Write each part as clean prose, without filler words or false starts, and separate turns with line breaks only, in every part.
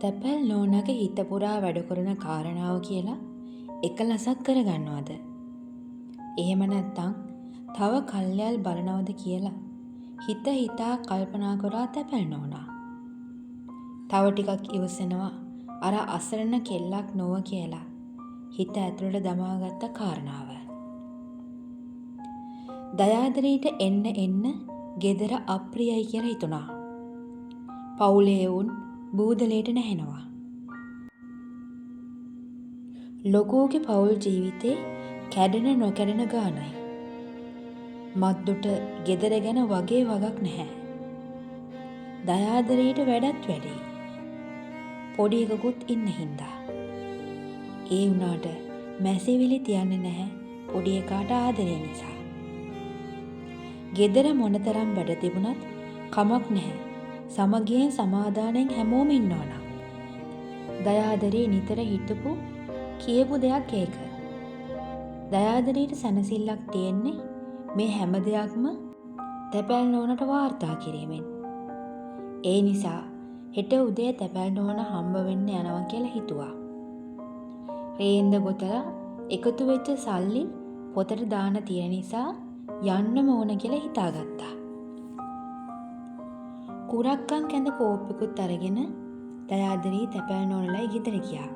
තැපැල් නෝනගේ හිත පුරා වැඩ කරන කාරණාව කියලා එකලසක් කරගන්නවද? එහෙම නැත්නම් තව කල්යල් බලනවද කියලා හිත හිතා කල්පනා කරා තැපැල් නෝනා. තව ටිකක් ඉවසනවා අර අසරණ කෙල්ලක් නොව කියලා හිත ඇතුළට දමාගත්ත කාරණාව. දයාදරීට එන්න ගෙදර අප්‍රියයි කියලා හිතුණා. පවුලේ වුන් බූදලයට නැහෙනවා. ලොකෝගේ පවුල් ජීවිතේ කැඩෙන නොකැඩෙන ගානයි. මද්දුට ගෙදර ගැන වගේ වගක් නැහැ. දයාදරීට වැඩත් වැඩි. පොඩි එකකුත් ඉන්න හින්දා. ඒ වුණාට මැසිවිලි තියන්නේ නැහැ පොඩි එකාට ආදරය නිසා. ගෙදර මොනතරම් වැඩ තිබුණත් කමක් නැහැ. සමගියෙන් සමාදානයෙන් හැමෝම ඉන්නවනම්. දයාදරී නිතර හිතපු කියපු දෙයක් ඒක. දයාදරීට සැනසෙල්ලක් තියෙන්නේ මේ හැම දෙයක්ම තැපැල් නෝනට වාර්තා කිරීමෙන්. ඒ නිසා හෙට උදේ තැපැල් නෝන හම්බ වෙන්න යනවා කියලා හිතුවා. රේන්ද ගොතලා එකතු වෙච්ච සල්ලි පොතට දාන තියෙන නිසා යන්නම ඕන කියලා හිතාගත්තා. කුරක්කන් කැඳ කෝප්පෙකුත් අරගෙන දයාදරී තැපැල් නෝනලයි ගෙදර ගියා.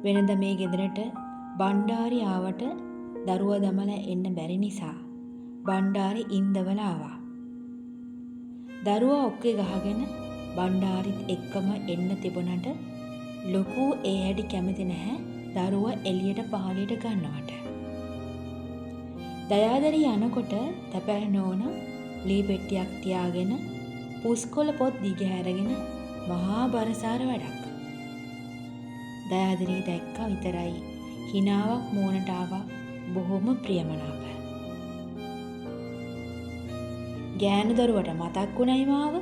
වෙනද මේ ගෙදරට බණ්ඩාරි ආවට දරුවා දමලා එන්න බැරි නිසා බණ්ඩාරි ඉන්දවල ආවා. දරුවා ඔක්කේ ගහගෙන බණ්ඩාරිත් එක්කම එන්න තිබුණට ලොකු ඒ හැටි කැමති නැහැ දරුවා එළියට පහළට ගන්නවට. දයාදරී යනකොට තැපැල් නෝනා ලී පෙට්ටියක් තියාගෙන පුස්කොළ පොත් දිගහැරගෙන මහා බරසාර වැඩක්. දයාදරී දැක්කා විතරයි හිනාවක් මූණට ආවා බොහොම ප්‍රියමනාප. ගෑනු දරුවට මතක් වුණයි මාව.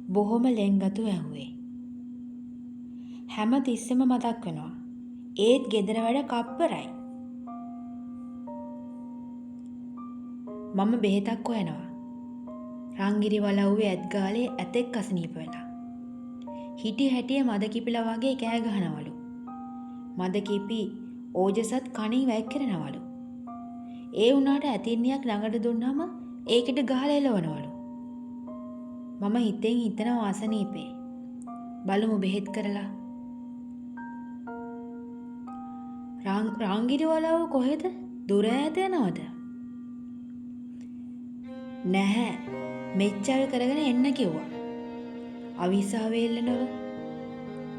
බොහොම ලෙන්ගතු ඇහුවේ. හැම තිස්සෙම මතක් වෙනවා. ඒත් ගෙදර වැඩ කප්පරයි. මම බෙහෙතක් හොයනවා. රංගිරි වලව්වේ ඇත්ගාලේ ඇතෙක් අසනීප වෙලා. හිටි හැටිය මද කිපිලා වගේ කෑ ගහනවලු. මද කිපි ඕජසත් කණින් වැක්කිරෙනවලු. ඒ වුණාට ඇතින්නියක් ළඟට දුන්නාම ඒකට ගහලා එලවනවලු. මම හිතෙන් හිතනවා අසනීපේ. බලමු බෙහෙත් කරලා. රංගිරි වලව් කොහෙද? දුර ඈත යනවද? නැහැ. මෙච්චර කරගෙන එන්න කිව්වා. අවිසාවේ එල්ලනව.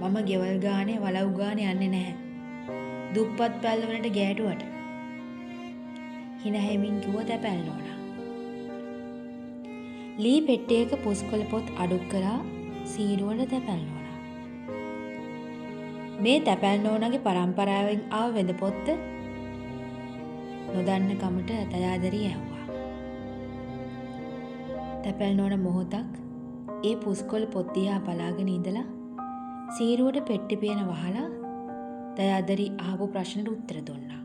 මම ගෙවල් ගානේ වලව් ගානේ යන්නේ නැහැ. දුප්පත් පැල්ල වලට ගෑටුවට. හින හැමින් කිව්ව තැපැල් නෝනා. ලී පෙට්ටියක පුස්කොළ පොත් අඩුක් කරා සීරුවට තැපැල් නෝනා. මේ තැපැල් නෝනාගේ පරම්පරාවෙන් ආව වෙද පොත්ත නොදන්න කමට දයාදරී ඇහුවා. තැපැල් නෝන මොහොතක් ඒ පුස්කොළ පොත් දිහා බලාගෙන ඉඳලා සීරුවට පෙට්ටි පියන වහලා දයාදරී අහපු ප්‍රශ්නෙට උත්තර දුන්නා.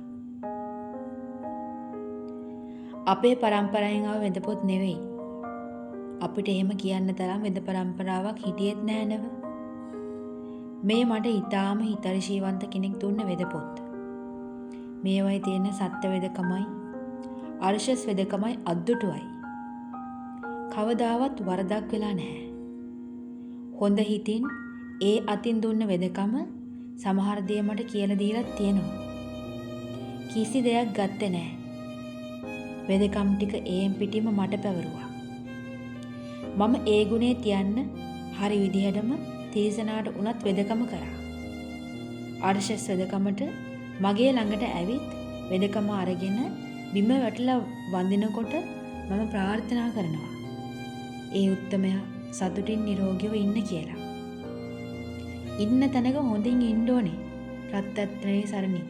අපේ පරම්පරාවෙන් ආව වෙද පොත් නෙවෙයි. අපිට එහෙම කියන්න තරම් වෙද පරම්පරාවක් හිටියෙත් නෑ නේද? මේ මට ඊටාම හිතරිශීවන්ත කෙනෙක් දුන්න වෙද පොත්. මේවයි තියෙන සත්‍ය වෙදකමයි අර්ශස් වෙදකමයි අද්දුටුවයි. කවදාවත් වරදක් වෙලා නැහැ. හොඳ හිතින් ඒ අතින් දුන්න වෙදකම සමහර දේ මට කියලා දීලා තියෙනවා. කිසි දෙයක් ගත්තේ නැහැ. වෙදකම් ටික ඒම් පිටින්ම මට පැවරුවා. මම ඒ ගුණේ තියන්න හරි විදිහටම තීසනාට උනත් වෙදකම කරා. අර්ශස් වෙදකමට මගේ ළඟට ඇවිත් වෙදකම අරගෙන බිම වැටලා වඳිනකොට මම ප්‍රාර්ථනා කරනවා. ඒ උත්තමයා සතුටින් නිරෝගීව ඉන්න කියලා. ඉන්න තැනක හොඳින් ඉන්න ඕනේ. රත්තරනේ සරණි.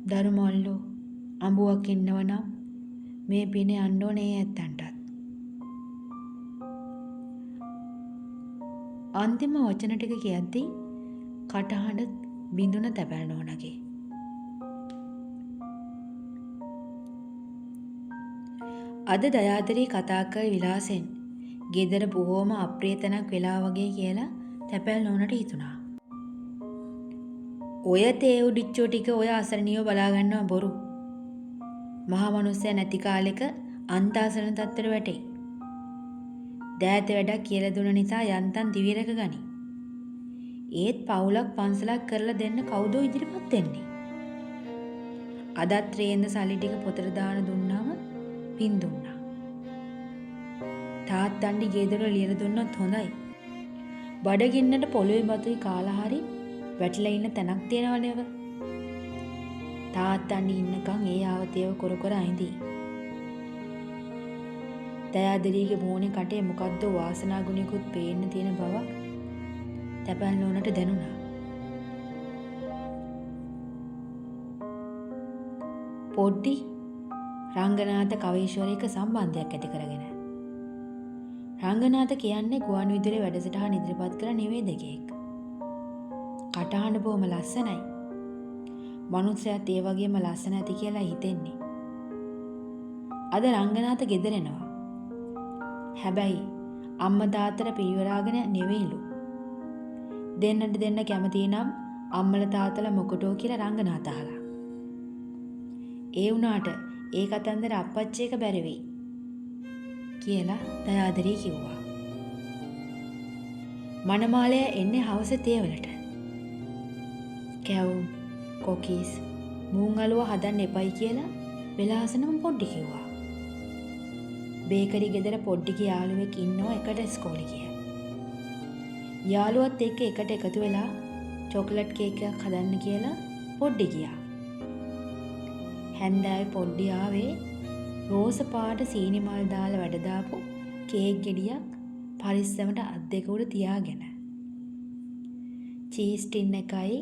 ධර්මවලු අඹුවක් ඉන්නවනම් මේ පිනේ යන්න ඕනේ ඇත්තන්ටත්. අන්තිම වචන ටික කියද්දී කටහඬ බිඳුන තැපැල් නෝනගේ. අද දයාදරී කතා කළ විලාසෙන් ගෙදර බොහෝම අප්‍රිය තැනක් වෙලා වගේ කියලා තැපැල් නෝනට හිතුණා. ඔය තේ උඩිච්චෝ ටික ඔය අසරණියෝ බලාගන්නවා බොරු. මහා මනුස්සයා නැති කාලෙක අන්තාසන තත්තර වැටෙයි. දෑත වැඩක් කියලා දුන්න නිසා යන්තම් දිවිරක ගනි. ඒත් පවුලක් පන්සලක් කරලා දෙන්න කවුදෝ ඉදිරිපත් වෙන්නේ. අදත් රේන්ද සල්ලි ටික පොතට දාන දුන්නාම පින් දුන්නා. තාත්තන්ඩි ගේ දොර ලියලා දුන්නත් හොඳයි. බඩගින්නට පොළොවේ බතුයි කාලා හරි වැටිලා ඉන්න තැනක් තියෙනවනේව. තාත්තන්ඩි ඉන්නකම් ඒ ආවතේව කර කර අයිඳී. දයාදරීගේ මූණේ කටේ මොකද්ද වාසනා ගුණයකුත් පේන්න තියෙන බවක් තැපැල් නෝනට දැනුණා. පොඩ්ඩි රංගනාත කවීශ්වරයක සම්බන්ධයක් ඇති කරගෙන. රංගනාත කියන්නේ ගුවන් විදුලියේ වැඩසටහන ඉදිරිපත් කළ නිවේදකයෙක්. කටහඬ බොහොම ලස්සනයි. මනුස්සයාත් ඒ වගේම ලස්සන ඇති කියලා හිතෙන්නේ. අද රංගනාත ගෙදර එනවා. හැබැයි අම්මා තාත්තට පිරිවරාගෙන නෙවෙයිලු. දෙන්නට දෙන්න කැමති නම් අම්මලා තාත්තලා මොකටෝ කියලා රංගනාත අහලා. ඒ වුණාට ඒ කතන්දර අප්පච්චි එක බැරි වෙයි කියලා දයාදරී කිව්වා. මනමාලය එන්නේ හවස තේවලට. කැවුම්, කොකීස්, මූං අලුව හදන්න එපයි කියලා වෙලාසනම පොඩ්ඩි කිව්වා. බේකරි ගෙදර පොඩ්ඩිගේ යාළුවෙක් ඉන්නවා එකට ඉස්කෝලේ ගියා. යාළුවත් එක්ක එකට එකතු වෙලා චොකලට් කේක් එකක් හදන්න කියලා පොඩ්ඩි ගියා. හැන්දෑවේ පොඩ්ඩි ආවේ රෝස පාට සීනි මල් දාලා වැඩ දාපු කේක් ගෙඩියක් පරිස්සමට අත් දෙක උඩ තියාගෙන. චීස් ටින් එකයි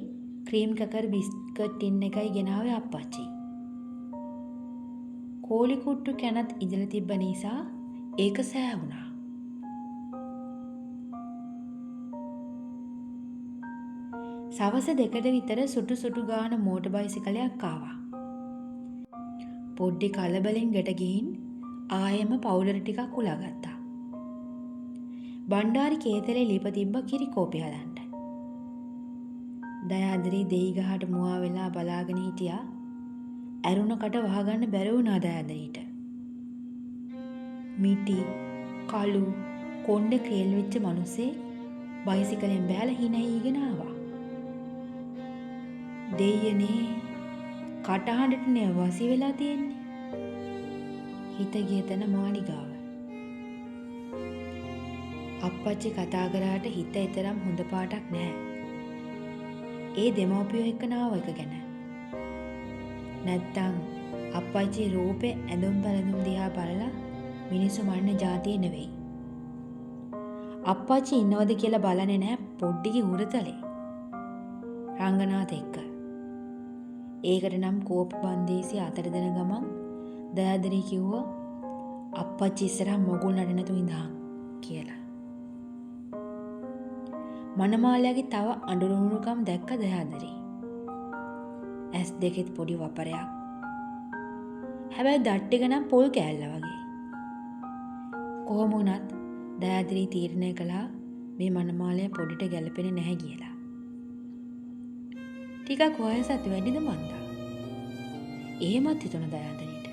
ක්‍රීම් කකර් බිස්කට් ටින් එකයි ගෙනාවේ අප්පච්චි. කෝලි කුට්ටු කැනත් ඉදලා තිබ්බ නිසා ඒක සෑහුණා. සවස 2ට විතර සුටු සුටු ගාන මෝටර් බයිසිකලයක් ආවා. පොඩ්ඩි කලබලෙන් ගෙට ගිහින් ආයෙම පවුලර ටිකක් උලාගත්තා. බණ්ඩාරි කේතලේ ලිප තිබ්බ කිරි කෝපි හදන්න. දයාදරී දෙයි ගහට මුවා වෙලා බලාගෙන හිටියා. ඇරුණකට වහගන්න බැරි වුණා දයාදරීට. මිටි, කළු, කොණ්ඩේ ක්‍රේල් වෙච්ච මිනිස්සේ බයිසිකලෙන් බෑලා හිනයිගෙන ආවා. දෙයියනේ කටහඬට නේ වසි වෙලා තියෙන්නේ. හිත ගිය තැන මාලිගාව. අප්පච්චි කතා කරාට හිත ඊතරම් හොඳ පාටක් නැහැ. ඒ දෙමව්පියෝ එක්ක නාව එක ගැන. නැත්තම් අප්පච්චි රූපේ ඇඳුම් පැළඳුම් දිහා බලලා මිනිස්සු මරන જાතිය නෙවෙයි. අප්පච්චි ඉන්නවද කියලා බලන්නේ නැහැ පොඩ්ඩිගේ උරතලේ. රංගනාත් එක්ක. ඒකට නම් කෝප බන්දේසි අතට දෙන ගමන් දයාදරී කිව්වා අප්පච්චි ඉස්සරහ මොගුල් නඩ නැතු ඉඳහන් කියලා. මනමාලයාගේ තව අඬුරුණුකම් දැක්ක දයාදරී. ඇස් දෙකෙත් පොඩි වපරයක්. හැබැයි දත් එක නම් පොල් කෑල්ල වගේ. කොහොම වුණත් දයාදරී තීරණය කළා මේ මනමාලයා පොඩිට ගැලපෙන්නේ නැහැ කියලා. ටිකක් වයසත් වැඩිද මන්දා. එහෙමත් හිතුණ දයාදරීට.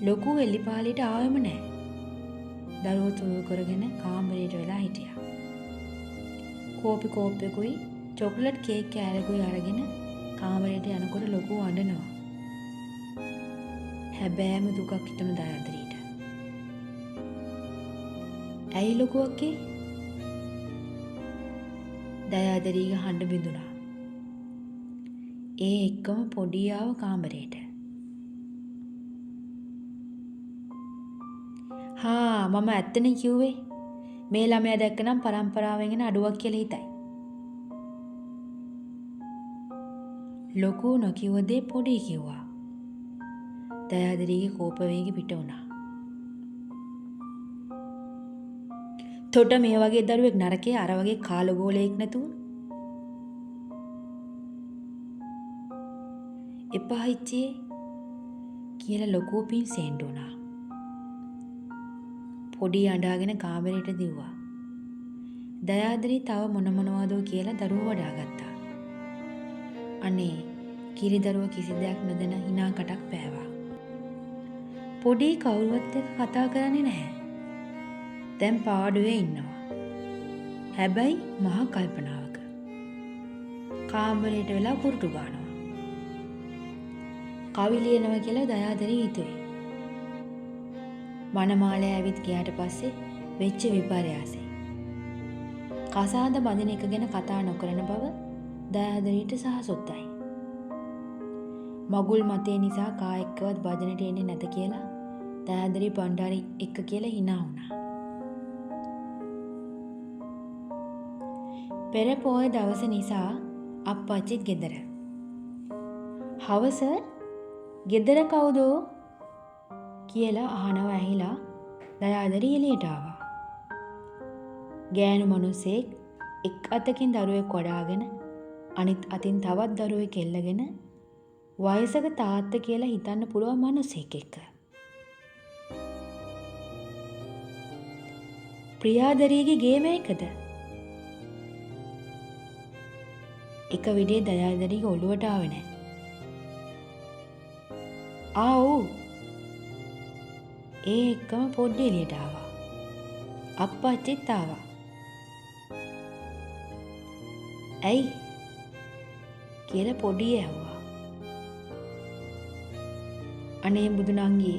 ලොකු එලිපාලිට ආවෙම නැහැ. දරුවෝ තුරු කරගෙන කාමරයට වෙලා හිටියා. කෝපි කෝප්පෙකුයි චොකලට් කේක් කෑල්ලකුයි අරගෙන කාමරයට යනකොට ලොකු අඬනවා. හැබෑම දුකක් හිතුණ දයාදරීට. ඇයි ලොකු අක්කේ? දයාදරීගේ හඬ බිඳුණා. ඒ එක්කම පොඩි ආව කාමරයට. මම ඇත්තනේ කිව්වේ මේ ළමයා දැක්කනම් පරම්පරාවෙන් එන අඩුවක් කියලා හිතයි. ලොකු නොකියව දේ පොඩි කිව්වා. දයාදරීගේ කෝප වේගය පිට වුණා. තොට මේ වගේ දරුවෙක් නරකේ අර වගේ කාලගෝලයක් නැතුව එපා හිච්චේ කියලා ලොකු පින් සෙන්ඩ් වුණා. පොඩි අඬාගෙන කාමරයට දිව්වා. දයාදරි තව මොනවදෝ කියලා දරුවෝ වඩාගත්තා. අනේ කිරි දරුවා කිසි දෙයක් නොදැන hina කටක් පෑවා. පොඩි කවුරුවත් එක්ක කතා කරන්නේ නැහැ. දැන් පාඩුවේ ඉන්නවා. හැබැයි මහා කල්පනාවක. කාමරයට වෙලා කුරුටු ගන්නවා. කවි ලියනවා කියලා දයාදරි හිතුවේ. මනමාලය ඇවිත් ගියාට පස්සේ වෙච්ච විපර්යාසය. කසාද බඳින එක ගැන කතා නොකරන බව දයාදරිට සහසොත්තයි. මගුල් මතේ නිසා කා එක්කවත් භජනට එන්නේ නැත කියලා දයාදරි පණ්ඩාරි එක්ක කියලා hina වුණා. පෙර පොය දවස නිසා අප්පච්චිත් ගෙදර. හවස ගෙදර කවුදෝ කියලා අහනව ඇහිලා දයාදරි එළියට ආවා. ගෑනු මිනිසෙක් එක් අතකින් දරුවෙක් වඩාගෙන අනිත් අතින් තවත් දරුවෙක් එල්ලගෙන වයසක තාත්තා කියලා හිතන්න පුළුවන් මිනිසෙක් එක්ක. ප්‍රියාදරීගේ ගේ මේකද? එක විදිහේ දයාදරීගේ ඔළුවට ආවේ නැහැ. ඔව්. ඒ එක්කම පොඩ්ඩ එළියට ආවා. අප්පච්චිත් ආවා. ඇයි කියලා පොඩි ඇහුවා. අනේ බුදු නංගී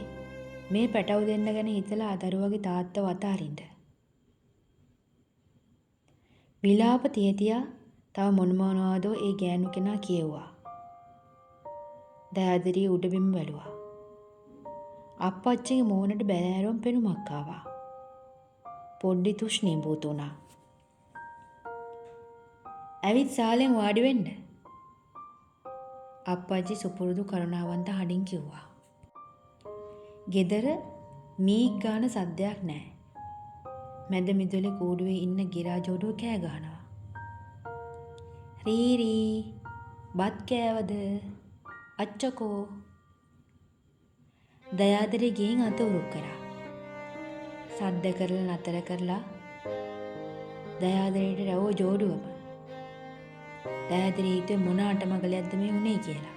මේ පැටව දෙන්න ගැන හිතලා දරුවගේ තාත්තව අතාරින්න. විලාප තියතියා තව මොනවදෝ ඒ ගෑනු කෙනා කියෙව්වා. දයාදරි උඩබිම් වැළුවා. අප්පච්චිගේ මූණට බැලෑරුම් පෙනුමක් ආවා. පොඩ්ඩි තුෂ්ණීම්බූත වුණා. ඇවිත් සාලෙන් වාඩි වෙන්න. අප්පච්චි සුපුරුදු කරුණාවන්ත හඩින් කිව්වා. ගෙදර මීක් ගාන සද්දයක් නැහැ. මැද මිදුලේ කූඩුවේ ඉන්න ගිරා ජෝඩුව කෑ ගහනවා. රීරී බත් කෑවද? අච්චකෝ. දයාදරි ගිහින් අත උරුක් කරා. සද්ද කරලා නතර කරලා දයාදරිට රැවෝ ජෝඩුවම. දයාදරි හිතුවේ මොන අටමගලයක්ද මේ උනේ කියලා.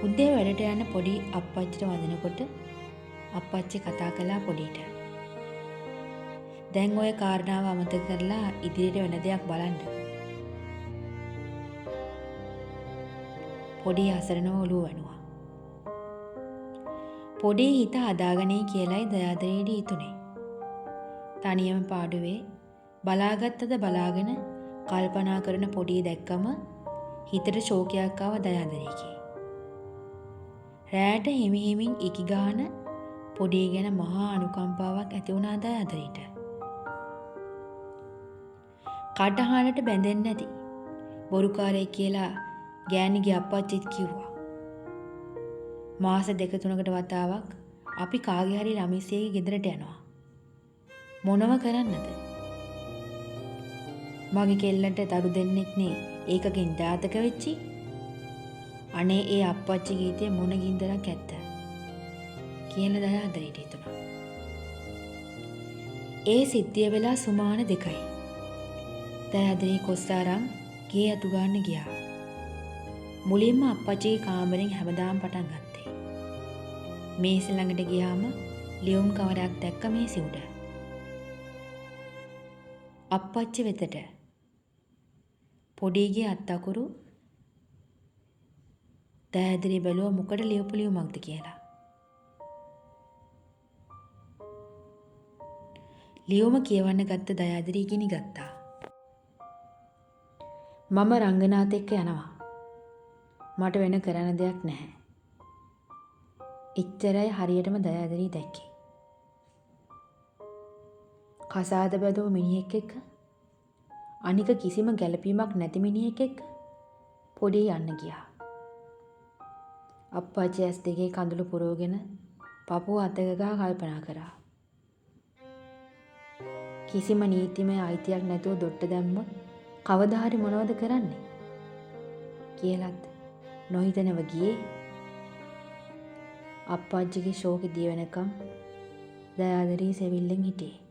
උදේ වැඩට යන පොඩි අප්පච්චිට වදිනකොට අප්පච්චි කතා කළා පොඩිට. දැන් ওই කාරණාව අමතක කරලා ඉදිරියට වෙන දෙයක් බලන්න. පොඩි අසරණව ඔළුව වණුවා. පොඩි හිත හදාගන්නේ කියලයි දයාදරිට හිතුනේ. තනියම පාඩුවේ බලාගත්තද බලාගෙන කල්පනා කරන පොඩි දැක්කම හිතට ශෝකයක් ආව දයාදරිගේ. රැට හිමිහිමින් ඉකි ගහන පොඩි ගැන මහා අනුකම්පාවක් ඇති වුණා දයාදරිට. කටහඬට බැඳෙන්නේ නැති බොරුකාරයෙක් කියලා ගෑණිගේ අප්පච්චිත් කිව්වා. මාස 2-3කට වතාවක් අපි කාගේ හරි ළමිස්සෙගේ ගෙදරට යනවා. මොනව කරන්නද? මගේ කෙල්ලන්ට දරු දෙන්නෙක් නේ ඒකකින් දාතක වෙච්චි. අනේ ඒ අප්පච්චි ගීතේ මොන ගින්දරක් ඇත්ත කියලා දයාදරිට හිතුණා. ඒ සිද්ධිය වෙලා සුමාන 2යි. දයාදරි කොස්සාරන් ගේ අතු ගන්න ගියා. මුලින්ම අප්පච්චිගේ කාමරෙන් හැමදාම පටන් ගත්තේ. මේස ළඟට ගියාම ලියුම් කවරයක් දැක්ක මේසෙ උඩ. අප්පච්චි වෙතට පොඩිගේ අත් අකුරු දයාදරි බැලුවා මොකද ලියපු ලියුමක්ද කියලා. ලියුම කියවන්න ගත්ත දයාදරි ගිනි ගත්තා. මම රංගනාත් එක්ක යනවා. මට වෙන කරන්න දෙයක් නැහැ. එච්චරයි හරියටම දයාදරි දැක්කේ. කසාද බැදෝ මිනිහෙක් එක්ක අනික කිසිම ගැළපීමක් නැති මිනිහෙක් එක්ක පොඩි යන්න ගියා. අප්පච්චි ඇස් දෙකේ කඳුළු පුරවගෙන පපුව අතක ගහ කල්පනා කරා. කිසිම නීතිමය අයිතියක් නැතුව දොට්ට දැම්මොත් කවදා හරි මොනවද කරන්නේ කියලාත් නොහිතනව ගියේ. අප්පාච්චිගේ ෂෝකෙ දිය වෙනකම් දයාදරී සෙවිල්ලෙන් හිටියේ.